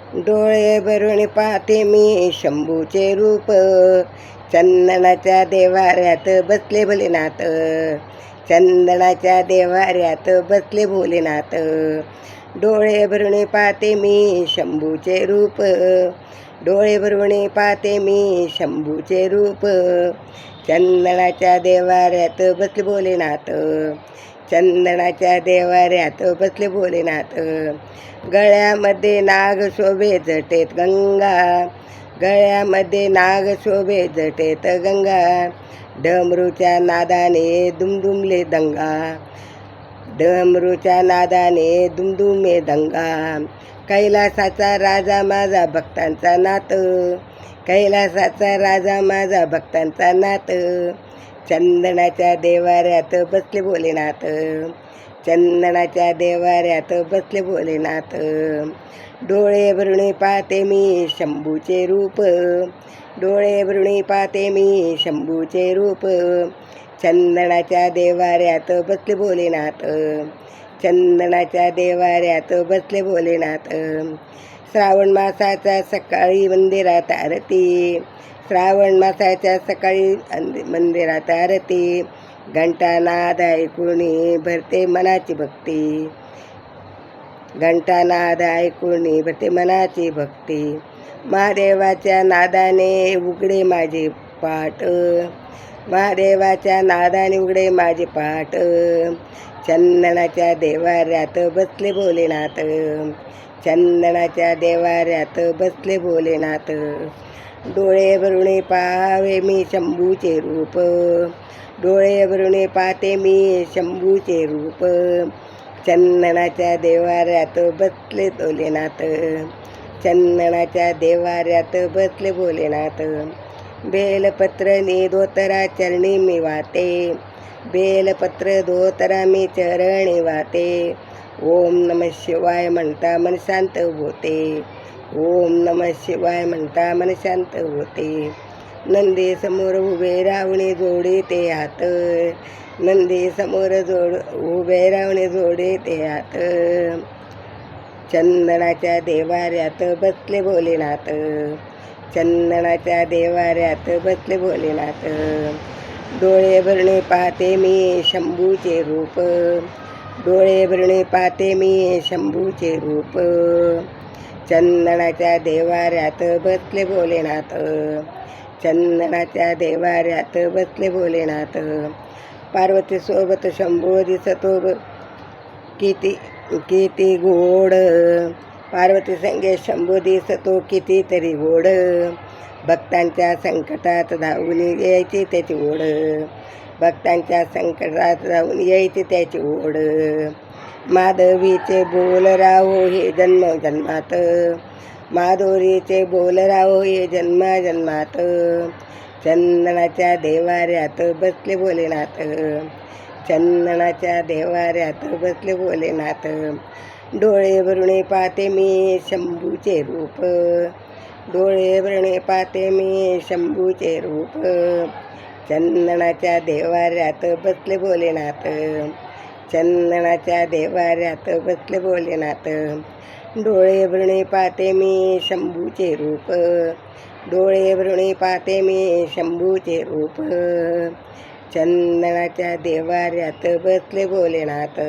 डोळे भरून पाहते मी शंभूचे रूप, चंदनाच्या देवाऱ्यात बसले भोलेनाथ, चंदनाच्या देवाऱ्यात बसले भोलेनाथ. डोळे भरून पाहते मी शंभूचे रूप, डोळे भरून पाहते मी शंभूचे रूप, चंदनाच्या देवाऱ्यात बसले भोलेनाथ, चंदनाच्या देवाऱ्यात बसले भोलेनाथ. गळ्यामध्ये नाग शोभे जटेत गंगा, गळ्यामध्ये नाग शोभे जटेत गंगा, डमरूच्या नादाने दुमदुमले दंगा, डमरूच्या नादाने दुमदुमे दंगा. कैलासाचा राजा माझा भक्तांचा नाथ, कैलासाचा राजा माझा भक्तांचा नाथ, चंदनाच्या देवाऱ्यात बसले भोलेनाथ, चंदनाच्या देवाऱ्यात बसले भोलेनाथ. डोळे भरून पाहते मी शंभूचे रूप, डोळे भरून पाहते मी शंभूचे रूप, चंदनाच्या देवाऱ्यात बसले भोलेनाथ, चंदनाच्या देवाऱ्यात बसले भोलेनाथ. श्रावण मासाच्या सकाळी मंदिरात आरती, श्रावण मासाच्या सकाळी मंदिरात आरती, घंटानाद ऐकून भरते मनाची भक्ती, घंटानाद ऐकून भरते मनाची भक्ती. महादेवाच्या नादाने उघडे माझे पाट, महादेवाच्या नादाने उघडे माझे पाट, चंदनाच्या देवाऱ्यात बसले भोलेनाथ, चंदनाच्या देवाऱ्यात बसले भोलेनाथ. डोळे भरून पाहावे मी शंभूचे रूप, डोळे भरून पाहते मी शंभूचे रूप, चंदनाच्या देवाऱ्यात बसले भोलेनाथ, चंदनाच्या देवाऱ्यात बसले भोलेनाथ. बेलपत्र नि धोतरा चरणी मी वाते, बेलपत्र धोतरा मी चरणी वाते, ओम नमः शिवाय म्हणता मन शांत होते, ओम नमः शिवाय म्हणता मन शांत होते. नंदी समोर उभे रावणे जोडे ते हात, नंदी समोर उभे रावणे जोडे ते हात, चंदनाच्या देवाऱ्यात बसले भोलेनाथ, चंदनाच्या देवाऱ्यात बसले भोलेनाथ. डोळे भरून पाहते मी शंभूचे रूप, डोळे भरून पाहते मी शंभूचे रूप, चंदनाच्या देवाऱ्यात बसले भोलेनाथ, चंदनाच्या देवाऱ्यात बसले भोलेनाथ. पार्वती सोबत शंभू दिसतो किती किती गोड, पार्वती संगे शंभू दिसतो कितीतरी गोड, भक्तांच्या संकटात धावून यायची त्याची ओढ, भक्तांच्या संकटात धावून यायची त्याची ओढ. माधवीचे बोल राहो हे जन्म जन्मात, माधुरीचे बोल राहो हे जन्माजन्मात, चंदनाच्या देवाऱ्यात बसले भोलेनाथ, चंदनाच्या देवाऱ्यात बसले भोलेनाथ. डोळे भरून पाहते मी शंभूचे रूप, डोळे भरून पाहते मी शंभूचे रूप, चंदनाच्या देवाऱ्यात बसले भोलेनाथ, चंदनाच्या देवाऱ्यात बसले भोलेनाथ. डोळे भरून पाहते मी शंभूचे रूप, डोळे भरून पाहते मी शंभूचे रूप, चंदनाच्या देवाऱ्यात बसले भोलेनाथ,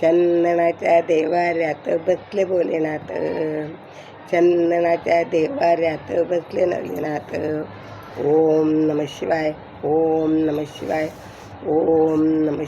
चंदनाच्या देवाऱ्यात बसले भोलेनाथ, चंदनाच्या देवाऱ्यात बसले भोलेनाथ. ओम नमः शिवाय, ओम नमः शिवाय, ओम नमः